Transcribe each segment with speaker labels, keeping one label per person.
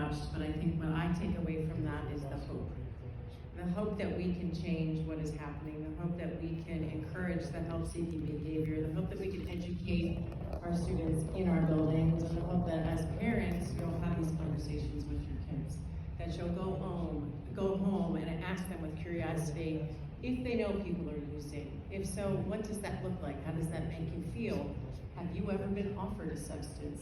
Speaker 1: rushed, but I think what I take away from that is the hope. The hope that we can change what is happening, the hope that we can encourage the health-seeking behavior, the hope that we can educate our students in our buildings, and the hope that as parents, you'll have these conversations with your kids, that you'll go home and ask them with curiosity if they know people are using. If so, what does that look like? How does that make you feel? Have you ever been offered a substance?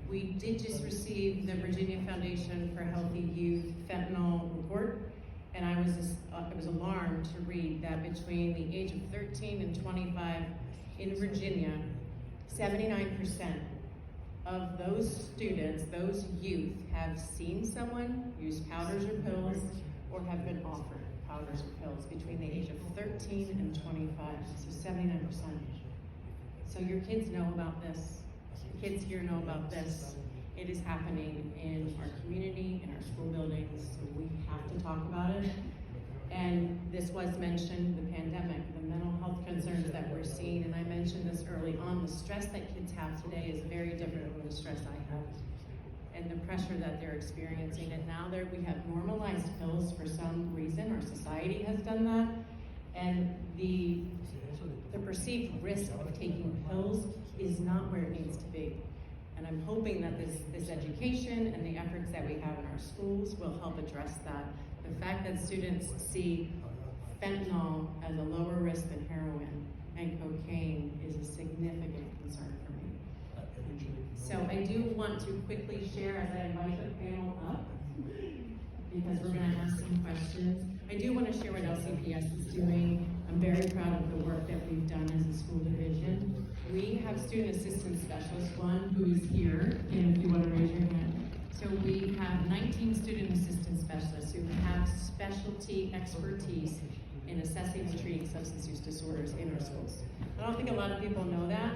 Speaker 1: We did just receive the Virginia Foundation for Healthy Youth fentanyl report, and I was alarmed to read that between the age of 13 and 25 in Virginia, 79% of those students, those youth, have seen someone use powders or pills or have been offered powders or pills between the age of 13 and 25, so 79%. So your kids know about this. Kids here know about this. It is happening in our community, in our school buildings, so we have to talk about it. And this was mentioned, the pandemic, the mental health concerns that we're seeing, and I mentioned this early on, the stress that kids have today is very different from the stress I have, and the pressure that they're experiencing. And now we have normalized pills for some reason, our society has done that, and the perceived risk of taking pills is not where it needs to be. And I'm hoping that this education and the efforts that we have in our schools will help address that. The fact that students see fentanyl as a lower risk than heroin and cocaine is a significant concern for me. So I do want to quickly share, as I invite the panel up, because we're going to ask some questions. I do want to share what LCPS is doing. I'm very proud of the work that we've done as a school division. We have student assistance specialists, one who is here, and if you want to raise your hand. So we have 19 student assistance specialists who have specialty expertise in assessing and treating substance use disorders in our schools. I don't think a lot of people know that.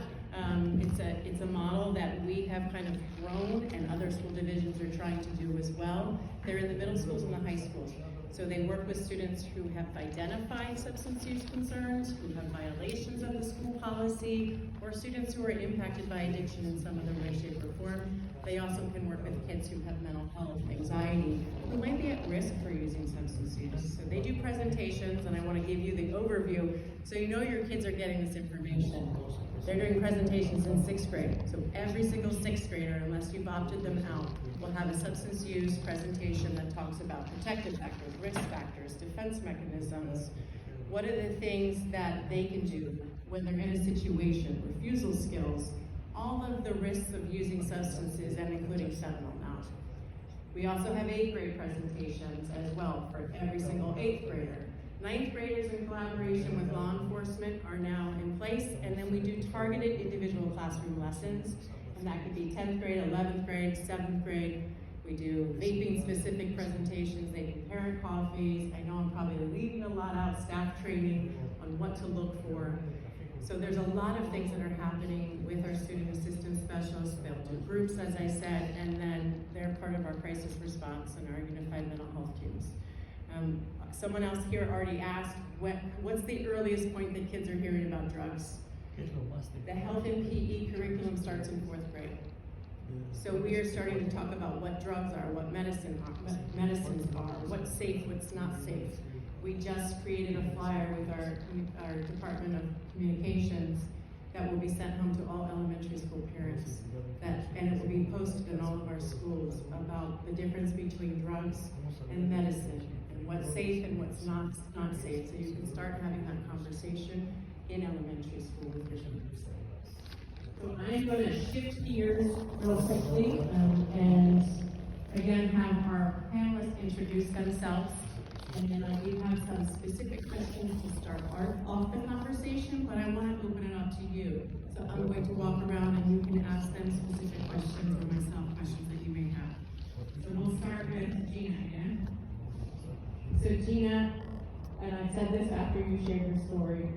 Speaker 1: It's a model that we have kind of grown, and other school divisions are trying to do as well. They're in the middle schools and the high schools. So they work with students who have identified substance use concerns, who have violations of the school policy, or students who are impacted by addiction in some other way, shape, or form. They also can work with kids who have mental health, anxiety, who might be at risk for using substance use. So they do presentations, and I want to give you the overview so you know your kids are getting this information. They're doing presentations in 6th grade. So every single 6th grader, unless you've opted them out, will have a substance use presentation that talks about protective factors, risk factors, defense mechanisms. What are the things that they can do when they're in a situation, refusal skills, all of the risks of using substances, and including fentanyl now. We also have 8th grade presentations as well for every single 8th grader. 9th graders in collaboration with law enforcement are now in place, and then we do targeted individual classroom lessons, and that could be 10th grade, 11th grade, 7th grade. We do vaping specific presentations, they do parent coffees. I know I'm probably leaving a lot out, staff training on what to look for. So there's a lot of things that are happening with our student assistance specialists. They'll do groups, as I said, and then they're part of our crisis response and our unified mental health teams. Someone else here already asked, what's the earliest point that kids are hearing about drugs? The health and PE curriculum starts in 4th grade. So we are starting to talk about what drugs are, what medicines are, what's safe, what's not safe. We just created a flyer with our Department of Communications that will be sent home to all elementary school parents. And it will be posted in all of our schools about the difference between drugs and medicine, and what's safe and what's not safe. So you can start having that conversation in elementary school with your students. So I'm going to shift gears real quickly and again have our panelists introduce themselves. And then I do have some specific questions to start off the conversation, but I want to open it up to you. So I'm going to walk around and you can ask them specific questions or myself questions that you may have. So we'll start with Gina again. So Gina, and I said this after you shared your story,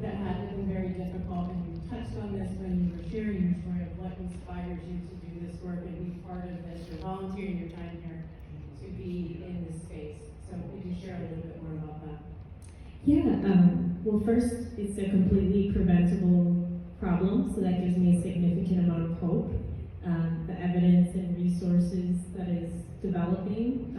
Speaker 1: that had been very difficult, and you touched on this when you were sharing your story of what inspires you to do this work and be part of this. You're volunteering your time here to be in this space. So could you share a little bit more about that?
Speaker 2: Yeah, well first, it's a completely preventable problem, so that gives me a significant amount of hope. The evidence and resources that is developing.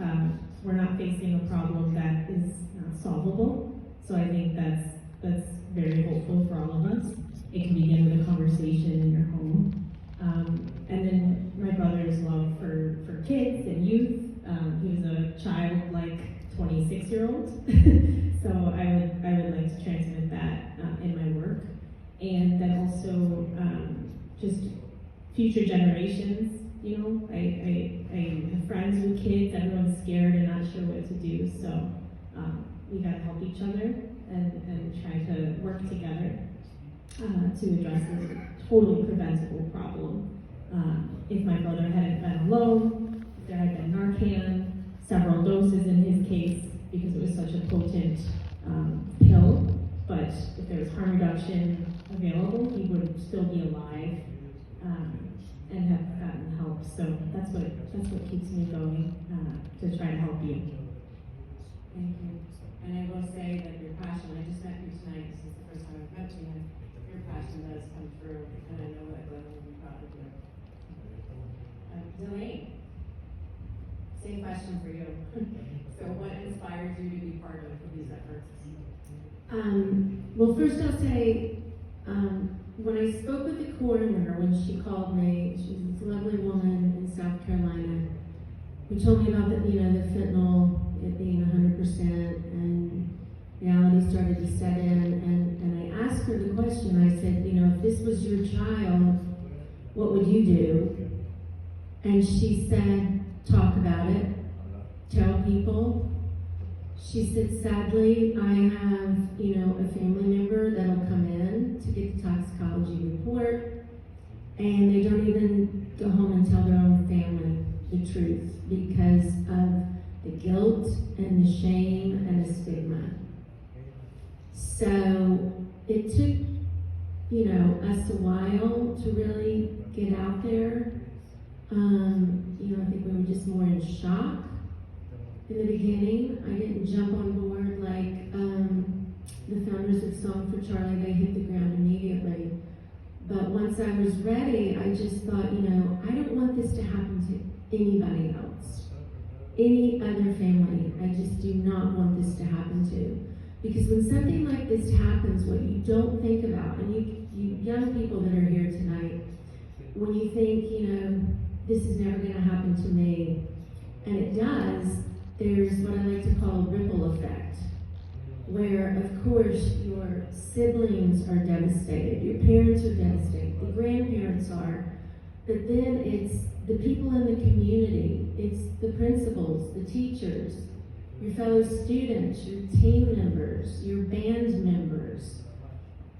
Speaker 2: We're not facing a problem that is not solvable. So I think that's very hopeful for all of us. It can begin with a conversation in your home. And then my brother's love for kids and youth. He was a childlike 26-year-old. So I would like to transmit that in my work. And then also just future generations. You know, I have friends with kids. Everyone's scared and not sure what to do. So we gotta help each other and try to work together to address this totally preventable problem. If my brother hadn't been alone, if there had been Narcan, several doses in his case, because it was such a potent pill, but if there was harm reduction available, he would still be alive and have gotten help. So that's what keeps me going to try to help you.
Speaker 1: Thank you. And I will say that your passion, I just met you tonight, this is the first time I've met you, and your passion does come through, and I know that Glenn will be proud of you. Delaney, same question for you. So what inspired you to be part of these efforts?
Speaker 3: Well, first I'll say, when I spoke with the coroner, when she called me, she was this lovely woman in South Carolina, who told me about the fentanyl, it being 100%, and reality started to set in, and I asked her the question, I said, if this was your child, what would you do? And she said, talk about it, tell people. She said, sadly, I have, a family member that'll come in to get the toxicology report, and they don't even go home and tell their own family the truth because of the guilt and the shame and the stigma. So it took, us a while to really get out there. I think we were just more in shock in the beginning. I didn't jump on board like the founders of Song for Charlie. They hit the ground immediately. But once I was ready, I just thought, I don't want this to happen to anybody else, any other family. I just do not want this to happen to. Because when something like this happens, what you don't think about, and you young people that are here tonight, when you think, this is never going to happen to me, and it does, there's what I like to call a ripple effect, where, of course, your siblings are devastated, your parents are devastated, the grandparents are, but then it's the people in the community, it's the principals, the teachers, your fellow students, your team members, your band members,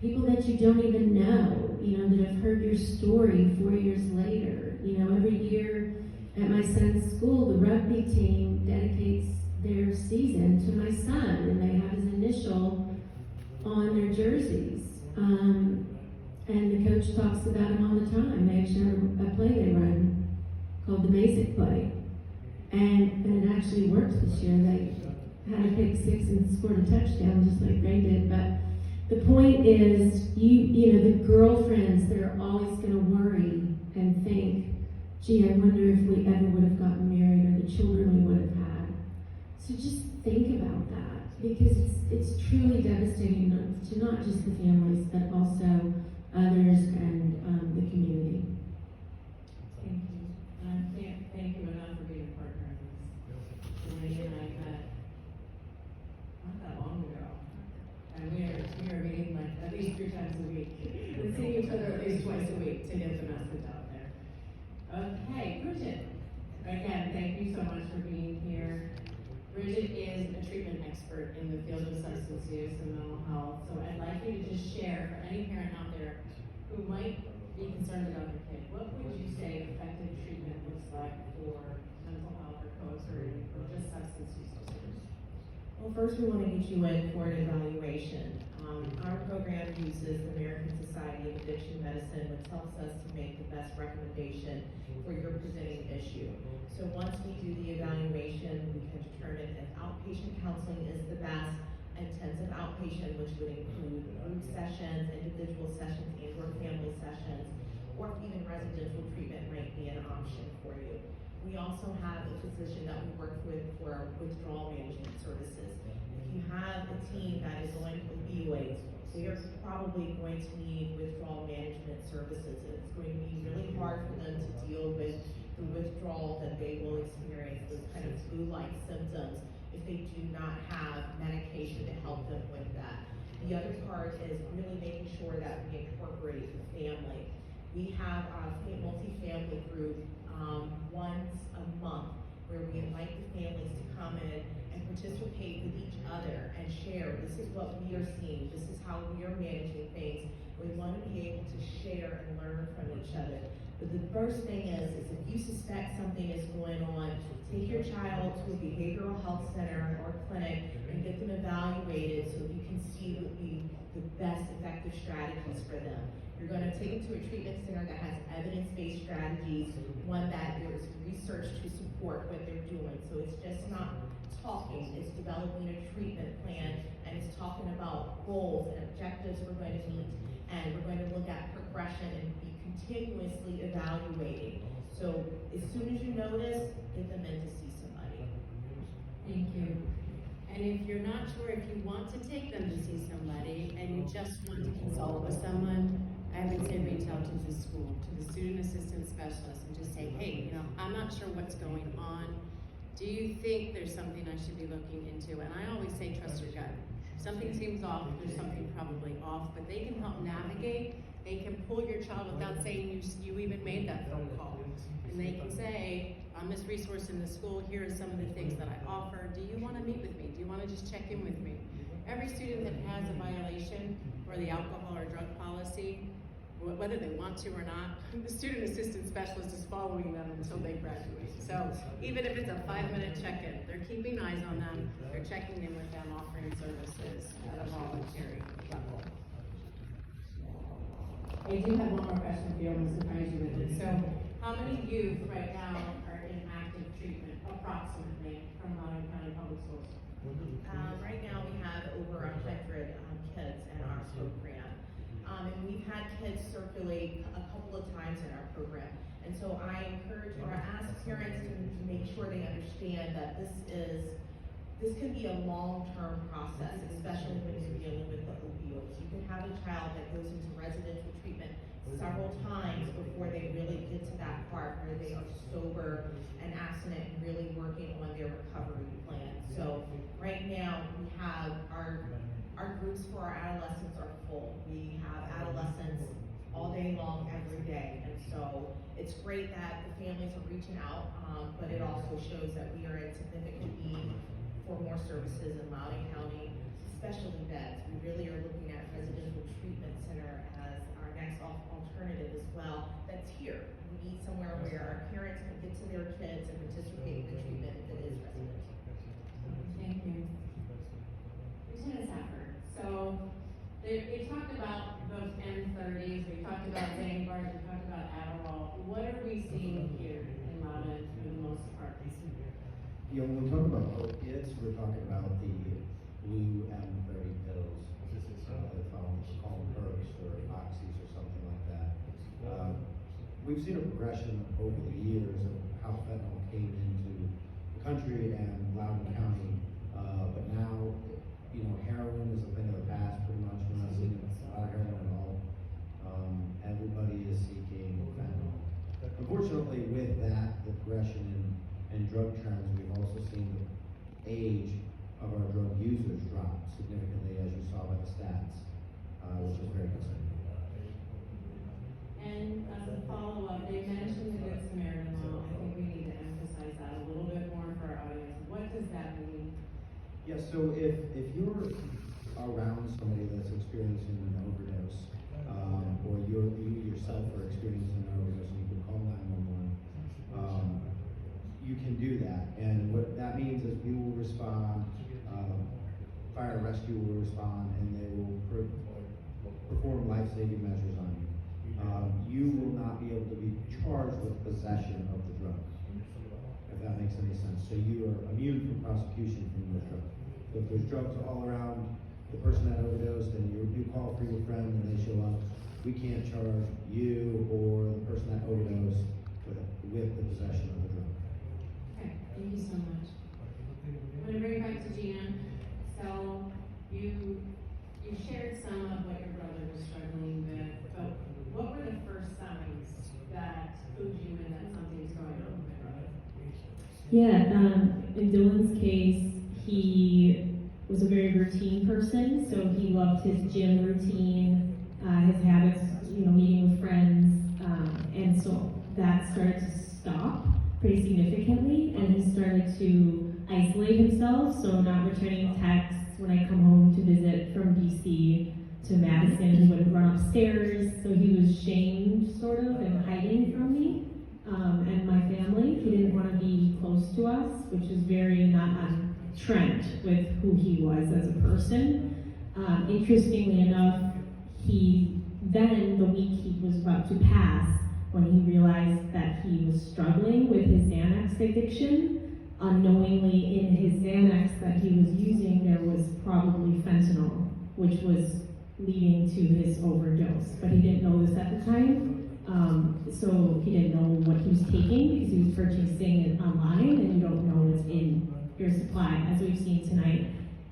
Speaker 3: people that you don't even know, that have heard your story 4 years later. Every year at my son's school, the rugby team dedicates their season to my son, and they have his initial on their jerseys. And the coach talks about him all the time. They actually have a play they run called the Basic Play. And it actually worked this year. They had a pick six and scored a touchdown just like Ray did. But the point is, the girlfriends that are always going to worry and think, gee, I wonder if we ever would have gotten married or the children we would have had. So just think about that, because it's truly devastating to not just the families, but also others and the community.
Speaker 1: Thank you. I can't thank you enough for being a partner in this. Delaney and I met not that long ago, and we are meeting like at least 3 times a week and seeing each other at least twice a week to get the message out there. Okay, Bridget. Again, thank you so much for being here. Bridget is a treatment expert in the field of substance use and mental health, so I'd like you to just share for any parent out there who might be concerned about their kid. What would you say effective treatment looks like for mental health or co-occurring or just substance use disorders?
Speaker 4: Well, first we want to get you in for an evaluation. Our program uses the American Society of Addiction Medicine, which helps us to make the best recommendation for your presenting issue. So once we do the evaluation, we can determine if outpatient counseling is the best, intensive outpatient, which would include group sessions, individual sessions, and/or family sessions, or if even residential treatment might be an option for you. We also have a position that we work with for withdrawal management services. If you have a team that is on opioids, they are probably going to need withdrawal management services. It's going to be really hard for them to deal with the withdrawal that they will experience, those kind of flu-like symptoms, if they do not have medication to help them with that. The other part is really making sure that we incorporate the family. We have a multi-family group once a month where we invite the families to come in and participate with each other and share. This is what we are seeing. This is how we are managing things. We want to be able to share and learn from each other. But the first thing is if you suspect something is going on, take your child to a behavioral health center or clinic and get them evaluated so you can see what would be the best effective strategies for them. You're going to take them to a treatment center that has evidence-based strategies, one that there is research to support what they're doing. So it's just not talking, it's developing a treatment plan, and it's talking about goals and objectives we're going to meet, and we're going to look at progression and be continuously evaluating. So as soon as you notice, get them in to see somebody.
Speaker 1: Thank you. And if you're not sure if you want to take them to see somebody and you just want to consult with someone, I would say reach out to the school, to the student assistant specialist, and just say, hey, I'm not sure what's going on. Do you think there's something I should be looking into? And I always say trust your gut. If something seems off, there's something probably off, but they can help navigate. They can pull your child without saying you even made that phone call. And they can say, I'm this resource in the school, here are some of the things that I offer. Do you want to meet with me? Do you want to just check in with me? Every student that has a violation or the alcohol or drug policy, whether they want to or not, the student assistant specialist is following them until they graduate. So even if it's a 5-minute check-in, they're keeping eyes on them, they're checking in with them, offering services at a voluntary level. I do have one more question for you, I'm going to surprise you with it. So how many youth right now are in active treatment, approximately, from Loudoun County Public Schools?
Speaker 4: Right now we have over 100 kids in our program. And we've had kids circulate a couple of times in our program. And so I encourage or ask parents to make sure they understand that this can be a long-term process, especially when you're dealing with the opioids. You can have a child that goes into residential treatment several times before they really get to that part where they are sober and abstinent and really working on their recovery plan. So right now we have our groups for our adolescents are full. We have adolescents all day long, every day. And so it's great that the families are reaching out, but it also shows that we are in significant need for more services in Loudoun County, especially vets. We really are looking at residential treatment center as our next alternative as well. That's here. We need somewhere where our parents can get to their kids and participate in the treatment that is residential.
Speaker 1: Thank you. Lieutenant Safford, so they talked about those M30s, we talked about Xanbars, we talked about Adderall. What are we seeing here in Loudoun for the most part?
Speaker 5: When we talk about opiates, we're talking about the blue M30 pills. If I call them perks or oxys or something like that. We've seen a progression over the years of how fentanyl came into the country and Loudoun County, but now, heroin is a thing of the past pretty much. We're not seeing a lot of heroin at all. Everybody is seeking fentanyl. Unfortunately, with that, the progression in drug trends, we've also seen the age of our drug users drop significantly, as you saw by the stats, which is very concerning.
Speaker 1: And as a follow-up, they mentioned the Good Samaritan law. I think we need to emphasize that a little bit more for our audience. What does that mean?
Speaker 5: Yeah, so if you're around somebody that's experiencing an overdose, or you yourself are experiencing an overdose, and you can call 911, you can do that. And what that means is we will respond, fire and rescue will respond, and they will perform life-saving measures on you. You will not be able to be charged with possession of the drug, if that makes any sense. So you are immune from prosecution from those drugs. So if there's drugs all around the person that overdosed and you call for your friend and they show up, we can't charge you or the person that overdosed with the possession of the drug.
Speaker 1: Okay, thank you
Speaker 2: Yeah, in Dylan's case, he was a very routine person, so he loved his gym routine, his habits, meeting with friends, and so that started to stop pretty significantly, and he started to isolate himself, so not returning texts when I come home to visit from DC to Madison. He would run upstairs, so he was shamed, sort of, and hiding from me. And my family. He didn't want to be close to us, which is very not on trend with who he was as a person. Interestingly enough, the week he was about to pass, when he realized that he was struggling with his Xanax addiction, unknowingly in his Xanax that he was using, there was probably fentanyl, which was leading to his overdose. But he didn't know this at the time. So he didn't know what he was taking because he was purchasing it online, and you don't know what's in your supply, as we've seen tonight.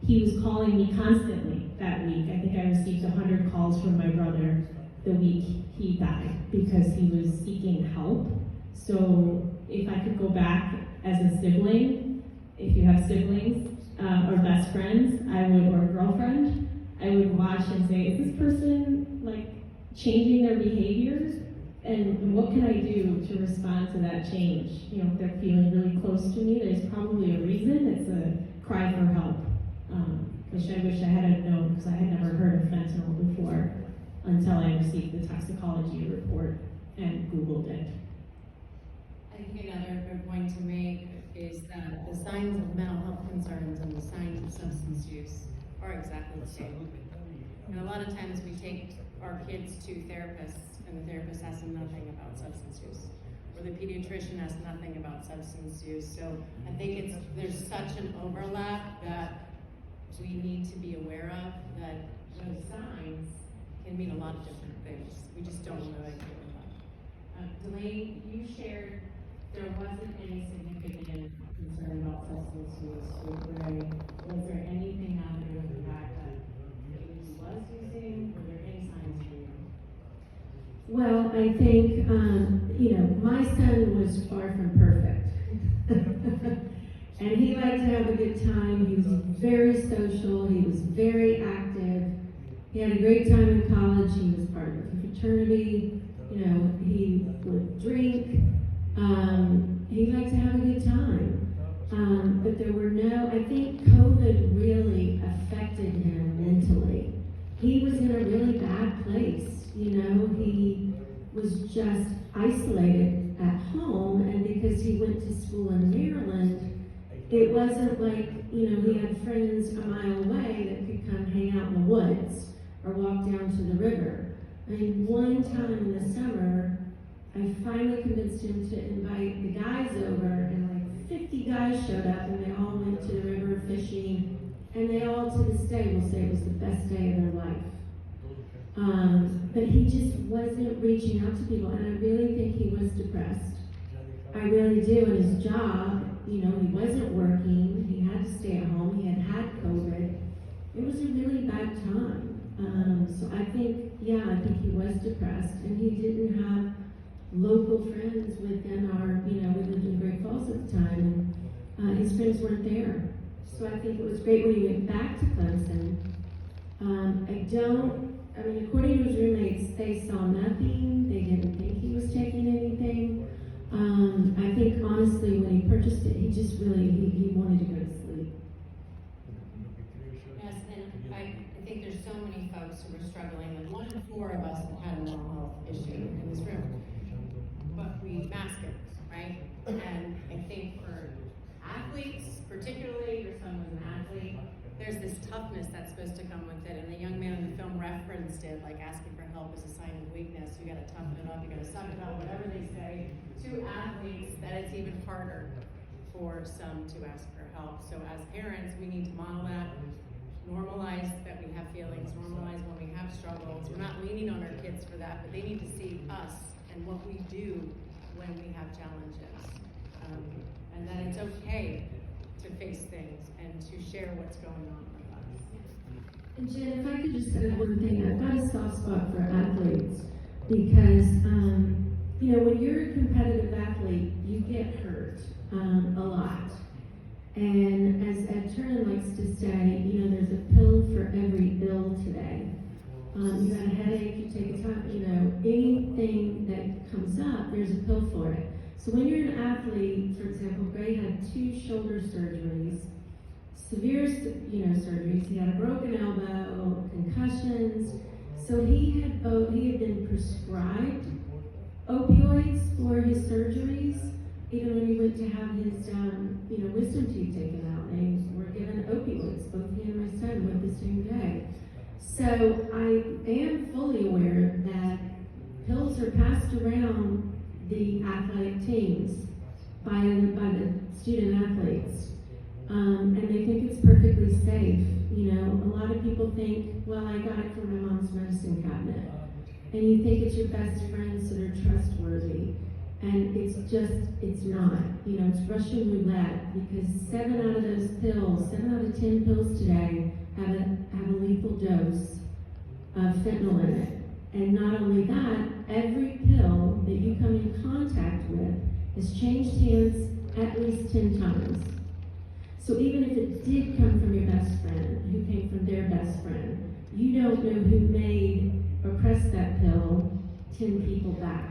Speaker 2: He was calling me constantly that week. I think I received 100 calls from my brother the week he died because he was seeking help. So if I could go back as a sibling, if you have siblings or best friends, or a girlfriend, I would watch and say, is this person like changing their behaviors? And what can I do to respond to that change? If they're feeling really close to me, there's probably a reason. It's a cry for help, which I wish I had known because I had never heard of fentanyl before until I received the toxicology report and Googled it.
Speaker 1: I think another good point to make is that the signs of mental health concerns and the signs of substance use are exactly the same. And a lot of times we take our kids to therapists, and the therapist has nothing about substance use, or the pediatrician has nothing about substance use. So I think there's such an overlap that we need to be aware of, that those signs can mean a lot of different things. We just don't know that yet.
Speaker 2: Delane, you shared there wasn't any significant concern about substance use. Was there anything out there with the fact that he was using? Were there any signs for you?
Speaker 3: Well, I think, my son was far from perfect. And he liked to have a good time. He was very social. He was very active. He had a great time in college. He was part of a fraternity. He would drink. He liked to have a good time. But I think COVID really affected him mentally. He was in a really bad place. He was just isolated at home, and because he went to school in Maryland, it wasn't like, he had friends a mile away that could come hang out in the woods or walk down to the river. One time in the summer, I finally convinced him to invite the guys over, and like 50 guys showed up, and they all went to the river fishing, and they all to this day will say it was the best day of their life. But he just wasn't reaching out to people, and I really think he was depressed. I really do. And his job, he wasn't working. He had to stay at home. He had COVID. It was a really bad time. So I think he was depressed, and he didn't have local friends within we lived in Great Falls at the time, and his friends weren't there. So I think it was great when he went back to Clemson. According to his roommates, they saw nothing. They didn't think he was taking anything. I think honestly, when he purchased it, he just really, he wanted to go to sleep.
Speaker 1: Yes, and I think there's so many folks who are struggling, and 1 in 4 of us have had a mental health issue in this room. But we mask it, right? And I think for athletes, particularly, your son was an athlete, there's this toughness that's supposed to come with it. And the young man in the film referenced it, like asking for help is a sign of weakness. You gotta toughen it up, you gotta suck it up, whatever they say to athletes, that it's even harder for some to ask for help. So as parents, we need to model that, normalize that we have feelings, normalize when we have struggles. We're not leaning on our kids for that, but they need to see us and what we do when we have challenges. And that it's okay to face things and to share what's going on with us.
Speaker 3: And Jen, if I could just add one thing, I've got a soft spot for athletes because you know, when you're a competitive athlete, you get hurt a lot. And as Ed Turner likes to say, you know, there's a pill for every ill today. You got a headache, you take a time, you know, anything that comes up, there's a pill for it. So when you're an athlete, for example, Gray had 2 shoulder surgeries, severe, you know, surgeries. He had a broken elbow, concussions. So he had been prescribed opioids for his surgeries. Even when he went to have his, you know, wisdom teeth taken out, they were given opioids. Both he and my son went the same day. So I am fully aware that pills are passed around the athletic teams by the student athletes, and they think it's perfectly safe. You know, a lot of people think, well, I got it from my mom's medicine cabinet, and you think it's your best friends that are trustworthy. And it's not. You know, it's Russian roulette, because 7 out of those pills, 7 out of 10 pills today have a lethal dose of fentanyl in it. And not only that, every pill that you come in contact with has changed hands at least 10 times. So even if it did come from your best friend, who came from their best friend, you don't know who made or pressed that pill 10 people back.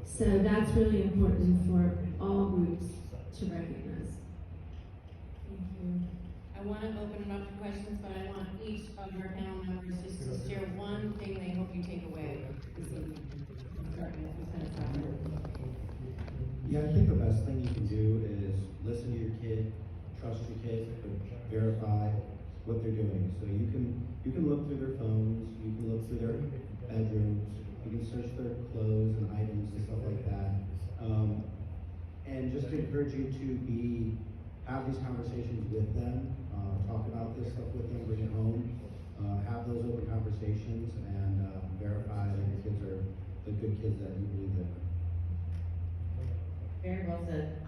Speaker 3: So that's really important for all groups to recognize.
Speaker 1: Thank you. I want to open it up to questions, but I want each of your panel members just to share one thing they hope you take away this evening. Start with Lieutenant Tucker.
Speaker 5: Yeah, I think the best thing you can do is listen to your kid, trust your kid, but verify what they're doing. So you can look through their phones, you can look through their bedrooms, you can search their clothes and items and stuff like that. And just to encourage you to have these conversations with them, talk about this stuff with them, bring it home, have those open conversations, and verify that your kids are the good kids that you believe they are.
Speaker 4: Very well said.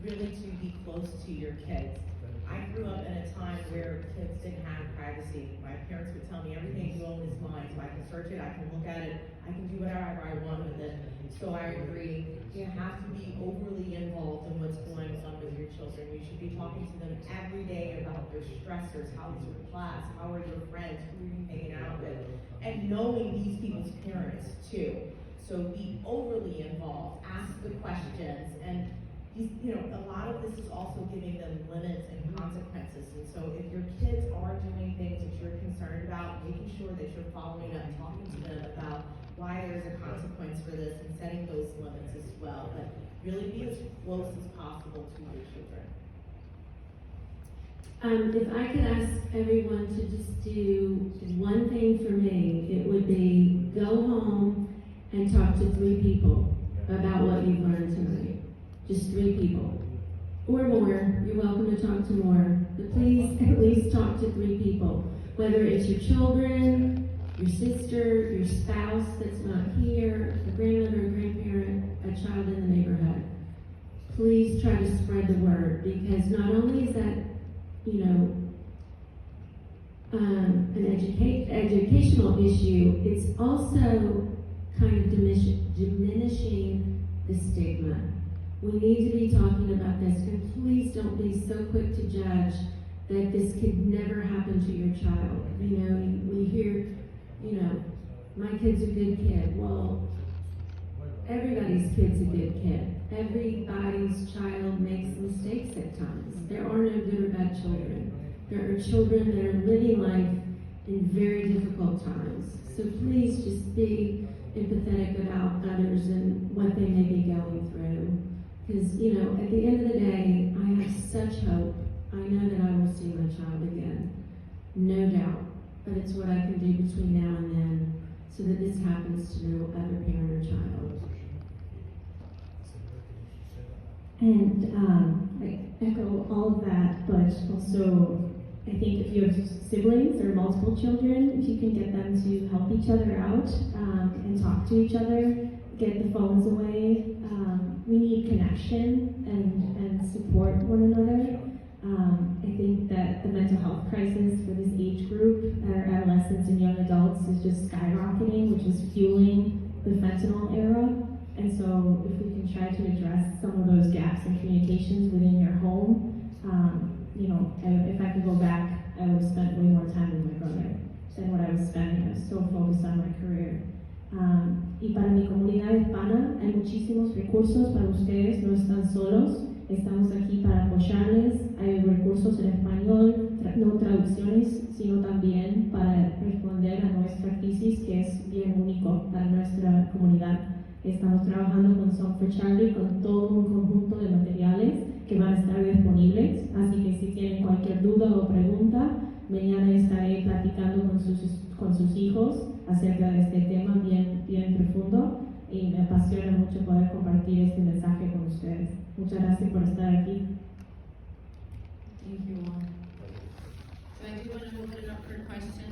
Speaker 4: Really to be close to your kids. I grew up in a time where kids didn't have privacy. My parents would tell me everything you own is mine, so I can search it, I can look at it, I can do whatever I want with it. So I agree, you have to be overly involved in what's going on with your children. You should be talking to them every day about their stressors, how's your class, how are your friends, who are you hanging out with, and knowing these people's parents too. So be overly involved, ask the questions, and you know, a lot of this is also giving them limits and consequences. And so if your kids are doing things that you're concerned about, making sure that you're following up, talking to them about why there's a consequence for this and setting those limits as well. But really be as close as possible to your children.
Speaker 3: If I could ask everyone to just do one thing for me, it would be go home and talk to 3 people about what you've learned tonight. Just 3 people. Or more. You're welcome to talk to more. But please at least talk to 3 people. Whether it's your children, your sister, your spouse that's not here, a grandmother, a grandparent, a child in the neighborhood. Please try to spread the word, because not only is that, you know, an educational issue, it's also kind of diminishing the stigma. We need to be talking about this, and please don't be so quick to judge that this could never happen to your child. You know, we hear, you know, my kid's a good kid. Well, everybody's kid's a good kid. Everybody's child makes mistakes at times. There are no good or bad children. There are children that are living life in very difficult times. So please just be empathetic about others and what they may be going through. Because, you know, at the end of the day, I have such hope. I know that I will see my child again. No doubt. But it's what I can do between now and then so that this happens to no other parent or child.
Speaker 2: And I echo all of that, but also I think if you have siblings or multiple children, if you can get them to help each other out and talk to each other, get the phones away. We need connection and support one another. I think that the mental health crisis for this age group, our adolescents and young adults, is just skyrocketing, which is fueling the fentanyl era. And so if we can try to address some of those gaps in communications within your home, if I could go back, I would have spent way more time with my brother than what I was spending. I was so focused on my career. Y para mi comunidad hispana hay muchísimos recursos para ustedes, no están solos, estamos aquí para apoyarles, hay recursos en español, no traducciones, sino también para responder a nuestra crisis que es bien único para nuestra comunidad. Estamos trabajando con Song for Charlie con todo un conjunto de materiales que van a estar disponibles, así que si tienen cualquier duda o pregunta, mañana estaré platicando con sus hijos acerca de este tema bien profundo y me apasiona mucho poder compartir este mensaje con ustedes. Muchas gracias por estar aquí.
Speaker 1: Thank you all. So I do want to open it up for questions.